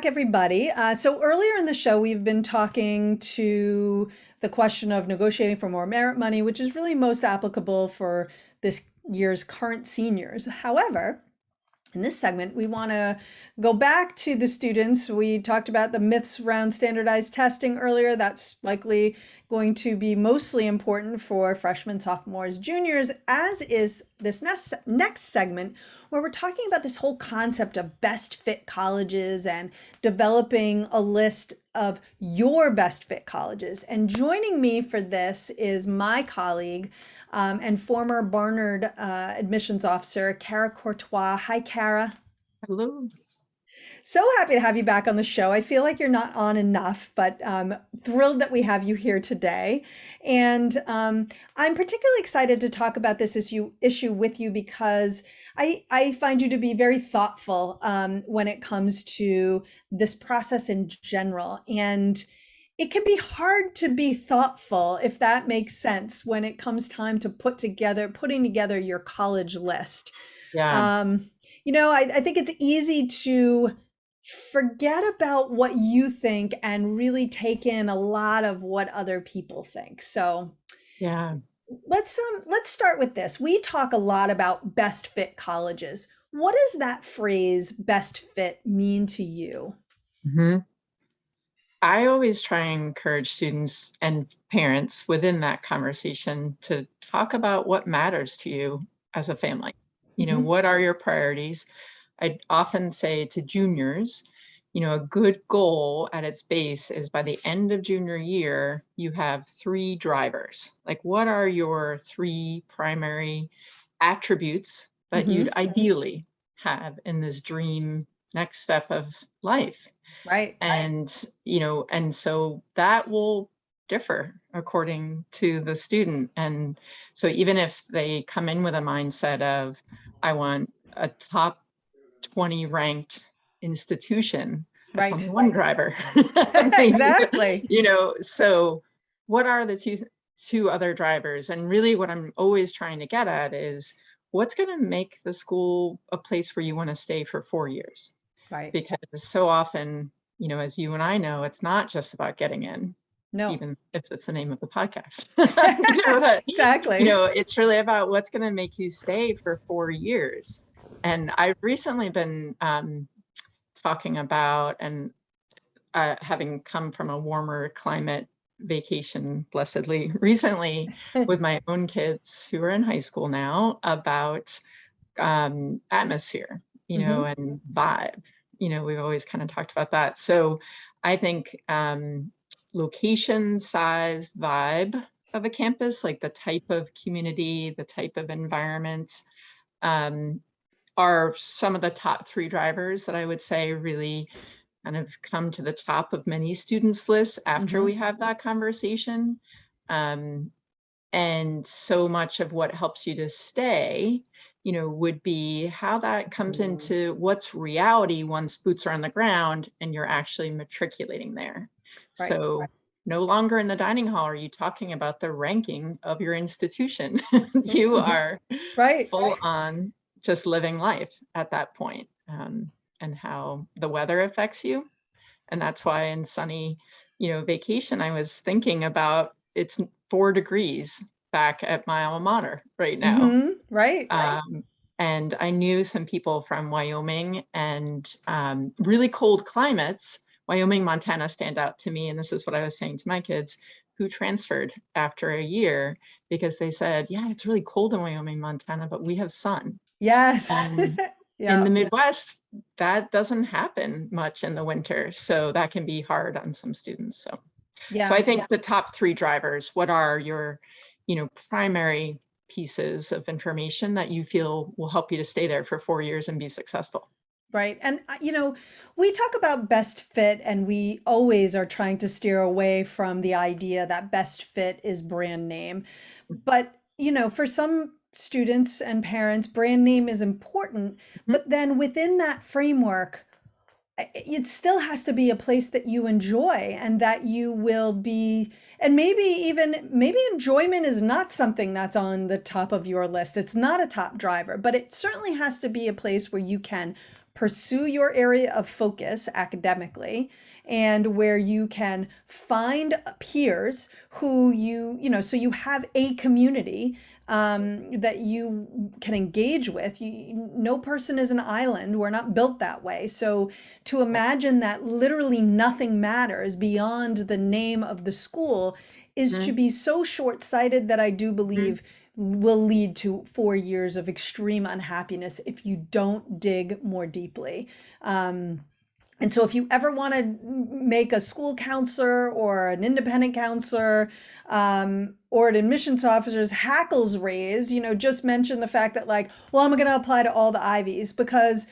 back, everybody. So earlier in the show, we've been talking to the question of negotiating for more merit money, which is really most applicable for this year's current seniors. However, in this segment, we want to go back to the students. We talked about the myths around standardized testing earlier. That's likely going to be mostly important for freshmen, sophomores, juniors, as is this next segment, where we're talking about this whole concept of best fit colleges and developing a list of your best fit colleges. And joining me for this is my colleague and former Barnard admissions officer, Kara Courtois. Hi, Kara. Hello. So happy to have you back on the show. I feel like you're not on enough, but thrilled that we have you here today. And I'm particularly excited to talk about this issue with you because I find you to be very thoughtful when it comes to this process in general. And it can be hard to be thoughtful, if that makes sense, when it comes time to putting together your college list. Yeah. I think it's easy to forget about what you think and really take in a lot of what other people think. So Yeah. let's start with this. We talk a lot about best fit colleges. What does that phrase best fit mean to you? hmm I always try and encourage students and parents within that conversation to talk about what matters to you as a family. Mhm. What are your priorities? I often say to juniors, a good goal at its base is by the end of junior year, you have three drivers. Like, what are your three primary attributes that you'd Mhm. ideally have in this dream next step of life? Right. And so that will differ according to the student. And so even if they come in with a mindset of, I want a top 20 ranked institution, that's only Right. one driver. Exactly. So what are the two other drivers? And really what I'm always trying to get at is what's going to make the school a place where you want to stay for 4 years? Right. Because so often, as you and I know, it's not just about getting in, No. even if it's the name of the podcast. But, Exactly. it's really about what's going to make you stay for 4 years. And I've recently been talking about, and having come from a warmer climate vacation, blessedly, recently with my own kids who are in high school now, about atmosphere, Hmm. and vibe. We've always kind of talked about that. So I think location, size, vibe of a campus, like the type of community, the type of environment, um, are some of the top three drivers that I would say really kind of come to the top of many students' lists after Hmm. we have that conversation. Um, and so much of what helps you to stay, would be how that comes into what's reality once boots are on the ground and you're actually matriculating there. Right. So no longer in the dining hall are you talking about the ranking of your institution. You Mhm. are Right. full on just living life at that point, and how the weather affects you. And that's why in sunny, vacation, I was thinking about it's 4 degrees back at my alma mater right now. Right. And I knew some people from Wyoming and really cold climates. Wyoming, Montana stand out to me. And this is what I was saying to my kids who transferred after a year because they said, yeah, it's really cold in Wyoming, Montana, but we have sun. Yes. And in Yeah. the Midwest, that doesn't happen much in the winter. So that can be hard on some students. So I Yeah. think the top three drivers, what are your, primary pieces of information that you feel will help you to stay there for 4 years and be successful? Right. And, we talk about best fit, and we always are trying to steer away from the idea that best fit is brand name. But, for some students and parents, brand name is important. Mhm. But then within that framework, it still has to be a place that you enjoy and that you will be, and maybe enjoyment is not something that's on the top of your list. It's not a top driver, but it certainly has to be a place where you can pursue your area of focus academically, and where you can find peers who so you have a community that you can engage with. No person is an island. We're not built that way. So to imagine that literally nothing matters beyond the name of the school is to Mhm. be so short-sighted that I do Mhm. believe will lead to 4 years of extreme unhappiness if you don't dig more deeply. And so if you ever want to make a school counselor or an independent counselor or an admissions officer's hackles raise, just mention the fact that like, well, I'm going to apply to all the Ivies because,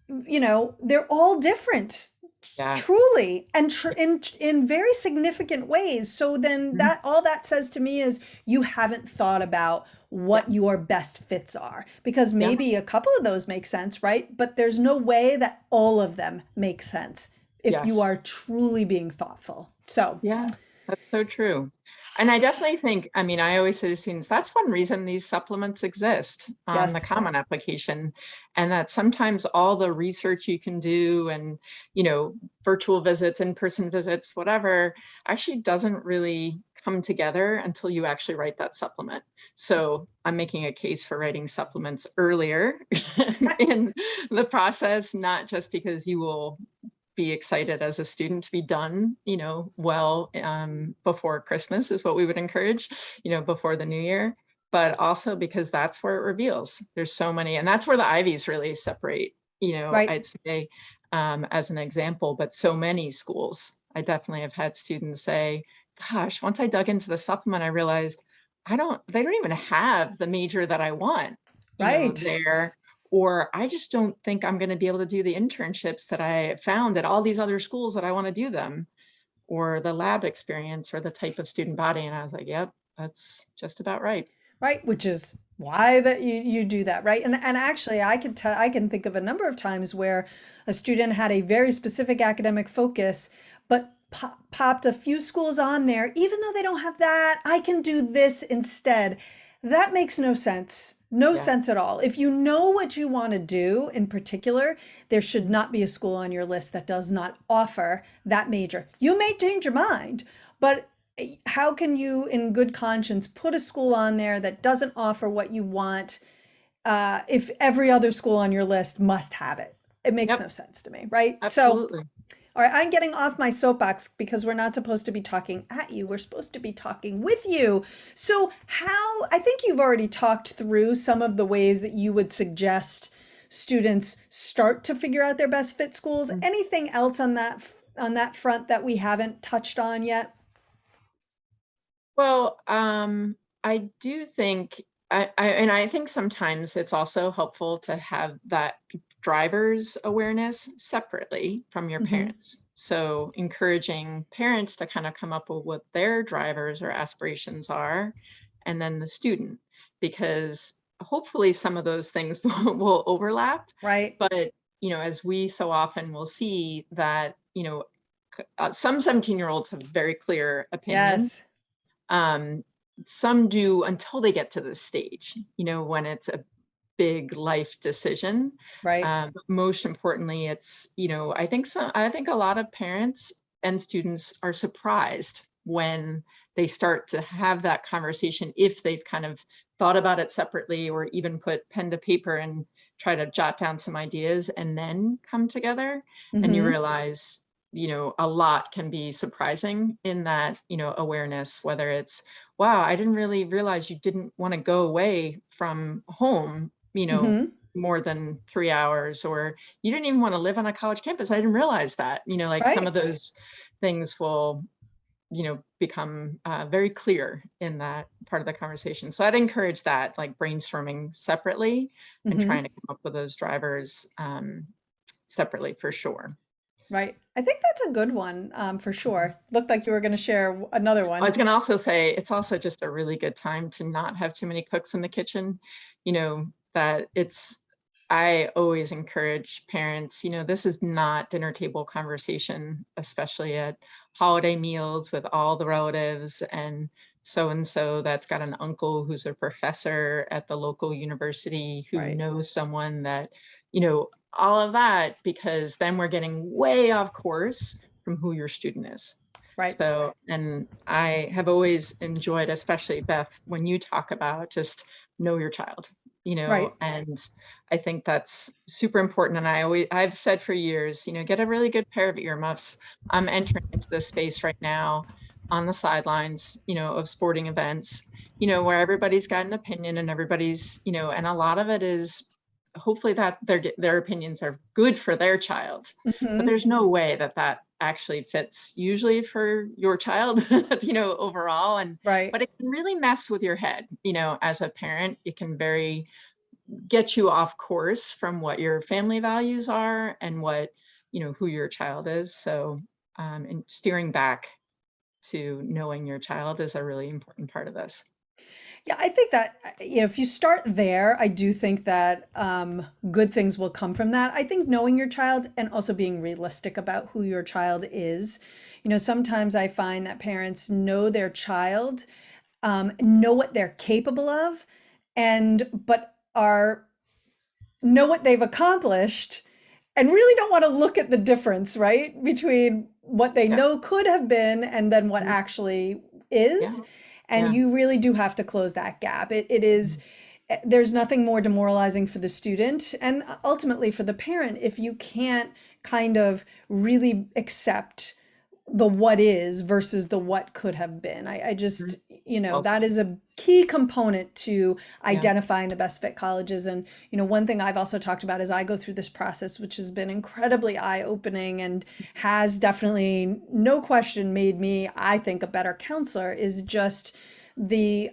they're all different, Yes. truly, and in very significant ways. So then Mhm. that all that says to me is you haven't thought about Yeah. what your best fits are, because Yeah. maybe a couple of those make sense, right? But there's no way that all of them make sense if you Yes. are truly being thoughtful. So, Yeah, that's so true. And I definitely think, I mean, I always say to students, that's one reason these supplements exist on the yes, Common Application. And that sometimes all the research you can do and, virtual visits, in-person visits, whatever, actually doesn't really come together until you actually write that supplement. So I'm making a case for writing supplements earlier in the process, not just because you will be excited as a student to be done, well, before Christmas is what we would encourage, before the new year, but also because that's where it reveals. There's so many, and that's where the Ivies really separate, right, I'd say, as an example, but so many schools. I definitely have had students say, gosh, once I dug into the supplement, I realized they don't even have the major that I want, right. there, or I just don't think I'm going to be able to do the internships that I found at all these other schools that I want to do them, or the lab experience or the type of student body. And I was like, yep, that's just about right. Right, which is why that you do that, right? And actually I can think of a number of times where a student had a very specific academic focus but popped a few schools on there. Even though they don't have that, I can do this instead. That makes no sense. No Yeah. sense at all. If you know what you want to do in particular, there should Mhm. not be a school on your list that does not offer that major. You may change your mind, but how can you, in good conscience, put a school on there that doesn't offer what you want if every other school on your list must have it? It makes no Yep. sense to me, right? So, Absolutely. all right, I'm getting off my soapbox because we're not supposed to be talking at you. We're supposed to be talking with you. So, I think you've already talked through some of the ways that you would suggest students start to figure out their best fit schools. Mm. Anything else on that front that we haven't touched on yet? Well, I do think and I think sometimes it's also helpful to have that driver's awareness separately from your Hmm. parents. So encouraging parents to kind of come up with what their drivers or aspirations are, and then the student, because hopefully some of those things will overlap. Right. But, as we so often will see that, some 17-year-olds have very clear opinion. Yes. um, some do until they get to this stage, when it's a big life decision. Right. But most importantly, it's, I think a lot of parents and students are surprised when they start to have that conversation, if they've kind of thought about it separately or even put pen to paper and try to jot down some ideas and then come together, and you Hmm. realize, a lot can be surprising in that, awareness, whether it's, wow, I didn't really realize you didn't want to go away from home, Hmm. more than 3 hours, or you didn't even want to live on a college campus. I didn't realize that, like some Right. of those things will, become very clear in that part of the conversation. So I'd encourage that, like brainstorming separately and Hmm. trying to come up with those drivers separately for sure. Right. I think that's a good one, for sure. Looked like you were going to share another I one. was gonna also say, it's also just a really good time to not have too many cooks in the kitchen, that it's I always encourage parents, this is not dinner table conversation, especially at holiday meals with all the relatives and so that's got an uncle who's a professor at the local university who Right. knows someone that, all of that, because then we're getting way off course from who your student is. Right. So, and I have always enjoyed, especially Beth, when you talk about just know your child, Right. and I think that's super important. And I've said for years, get a really good pair of earmuffs. I'm entering into this space right now on the sidelines, of sporting events, where everybody's got an opinion and everybody's, and a lot of it is hopefully that their opinions are good for their child, but Hmm. there's no way that that actually fits usually for your child, overall. Right. But it can really mess with your head, as a parent. It can very get you off course from what your family values are and what, who your child is. So, and steering back to knowing your child is a really important part of this. Yeah, I think that, if you start there, I do think that good things will come from that. I think knowing your child and also being realistic about who your child is. Sometimes I find that parents know their child, know what they're capable of, and but are know what they've accomplished and really don't want to look at the difference, right, between what they Yeah. know could have been and then what Mhm. actually Yeah. is. And Yeah. you really do have to close that gap. It is, Mhm. there's nothing more demoralizing for the student and ultimately for the parent if you can't kind of really accept the what is versus the what could have been. I Mhm. just, Well that said. is a key component to Yeah. identifying the best fit colleges. And, one thing I've also talked about as I go through this process, which has been incredibly eye-opening and has definitely, no question, made me, I think, a better counselor, is just the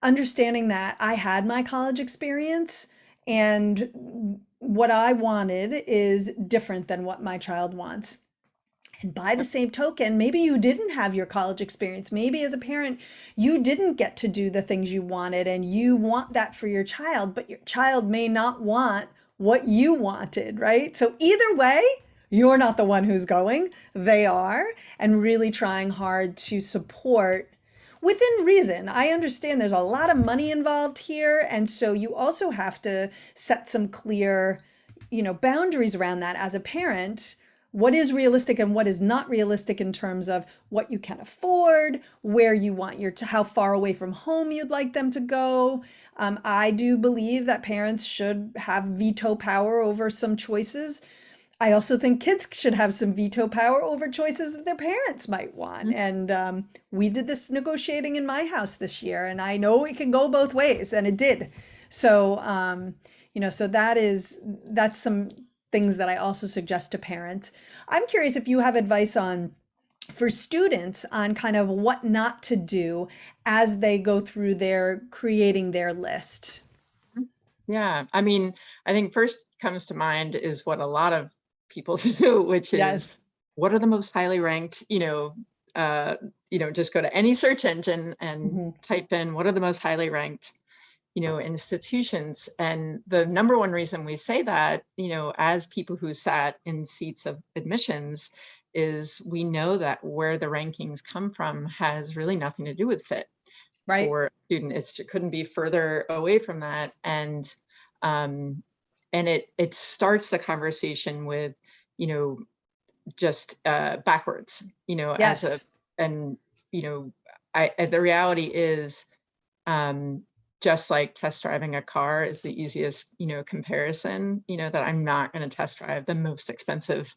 understanding that I had my college experience and what I wanted is different than what my child wants. And by the Yep. same token, maybe you didn't have your college experience. Maybe as a parent, you didn't get to do the things you wanted and you want that for your child, but your child may not want what you wanted, right? So either way, you're not the one who's going, they are, and really trying hard to support within reason. I understand there's a lot of money involved here, and so you also have to set some clear, boundaries around that as a parent. What is realistic and what is not realistic in terms of what you can afford, where you want how far away from home you'd like them to go. I do believe that parents should have veto power over some choices. I also think kids should have some veto power over choices that their parents might want. Mhm. And we did this negotiating in my house this year, and I know it can go both ways, and it did. So, so that's some things that I also suggest to parents. I'm curious if you have advice on for students on kind of what not to do as they go through their creating their list. Yeah. I mean, I think first comes to mind is what a lot of people do, which is Yes. what are the most highly ranked, just go to any search engine and Hmm. type in what are the most highly ranked, institutions. And the number one reason we say that, as people who sat in seats of admissions, is we know that where the rankings come from has really nothing to do with fit Right. for a student. It couldn't be further away from that. Um, and it starts the conversation with, you know, just backwards, as a, Yes. and, you know, the reality is, um, just like test driving a car is the easiest, comparison, that I'm not going to test drive the most expensive,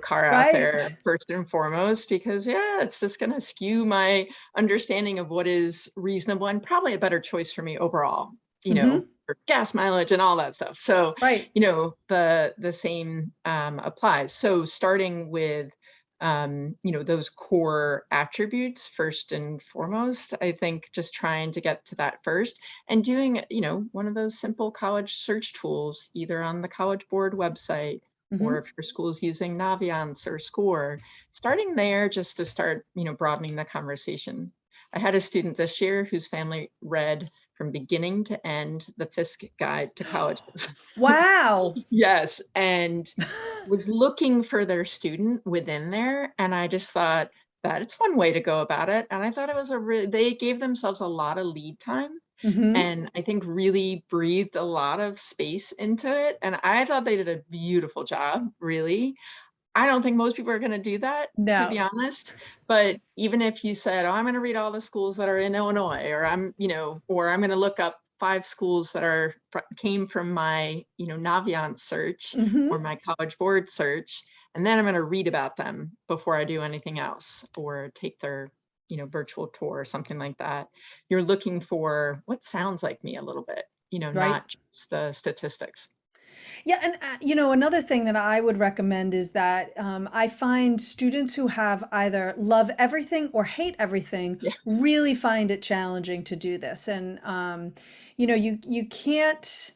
car out Right. there first and foremost, because yeah, it's just going to skew my understanding of what is reasonable and probably a better choice for me overall, Hmm. for gas mileage and all that stuff. So, Right. the same applies. So starting with those core attributes first and foremost. I think just trying to get to that first and doing, one of those simple college search tools, either on the College Board website or Hmm. if your school's using Naviance or Score, starting there just to start, broadening the conversation. I had a student this year whose family read from beginning to end the Fisk Guide to Colleges. Wow. Yes, and was looking for their student within there, and I just thought that it's one way to go about it, and I thought it was they gave themselves a lot of lead time, Mm-hmm. and I think really breathed a lot of space into it. And I thought they did a beautiful job, really. I don't think most people are going to do that, to be No. honest. But even if you said, "Oh, I'm going to read all the schools that are in Illinois," or or I'm going to look up 5 schools that came from my, Navient search Mm-hmm. or my College Board search, and then I'm going to read about them before I do anything else or take their, virtual tour or something like that. You're looking for what sounds like me a little bit, Right. not just the statistics. Yeah, and another thing that I would recommend is that I find students who have either love everything or hate everything Yeah. really find it challenging to do this. And you can't.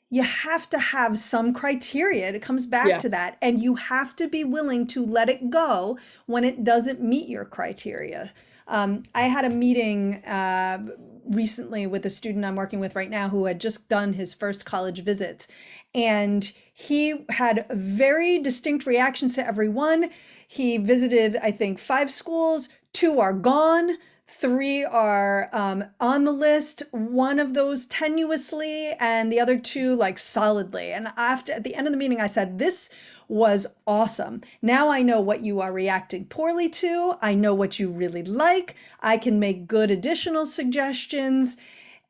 You have to have some criteria. It comes back to Yes. that, and you have to be willing to let it go when it doesn't meet your criteria. I had a meeting recently with a student I'm working with right now who had just done his first college visit. And he had very distinct reactions to every one. He visited, I think, 5 schools, 2 are gone. 3 are on the list, one of those tenuously, and the other 2 like solidly. And at the end of the meeting, I said, "This was awesome. Now I know what you are reacting poorly to. I know what you really like. I can make good additional suggestions."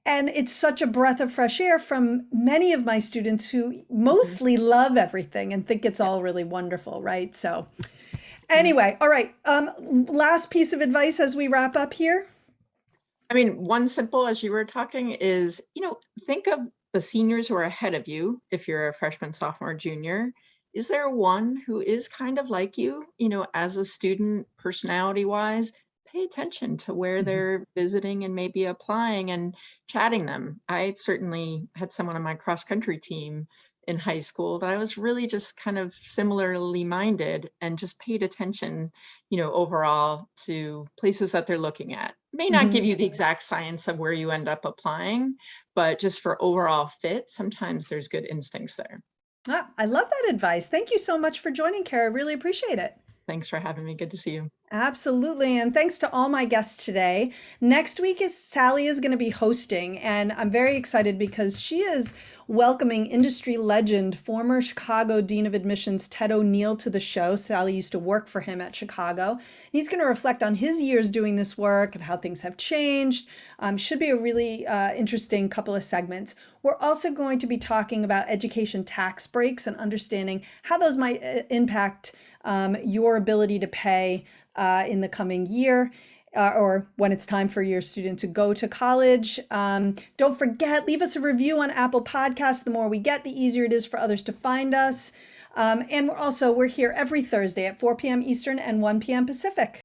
And it's such a breath of fresh air from many of my students who Mhm. mostly love everything and think it's Yeah. all really wonderful, right? So, Yeah. anyway, all right. Last piece of advice as we wrap up here. I mean, one simple as you were talking is, think of the seniors who are ahead of you. If you're a freshman, sophomore, junior, is there one who is kind of like you, as a student, personality wise? Pay attention to where Mhm. they're visiting and maybe applying and chatting them. I certainly had someone on my cross country team in high school that I was really just kind of similarly minded and just paid attention, overall to places that they're looking at. May not give Mhm. you the exact science of where you end up applying, but just for overall fit, sometimes there's good instincts there. I love that advice. Thank you so much for joining, Kara. Really appreciate it. Thanks for having me. Good to see you. Absolutely. And thanks to all my guests today. Next week is Sally is going to be hosting, and I'm very excited because she is welcoming industry legend, former Chicago Dean of Admissions Ted O'Neill to the show. Sally used to work for him at Chicago. He's going to reflect on his years doing this work and how things have changed. Should be a really interesting couple of segments. We're also going to be talking about education tax breaks and understanding how those might impact your ability to pay in the coming year. Or when it's time for your student to go to college. Don't forget, leave us a review on Apple Podcasts. The more we get, the easier it is for others to find us. And we're here every Thursday at 4 p.m. Eastern and 1 p.m. Pacific.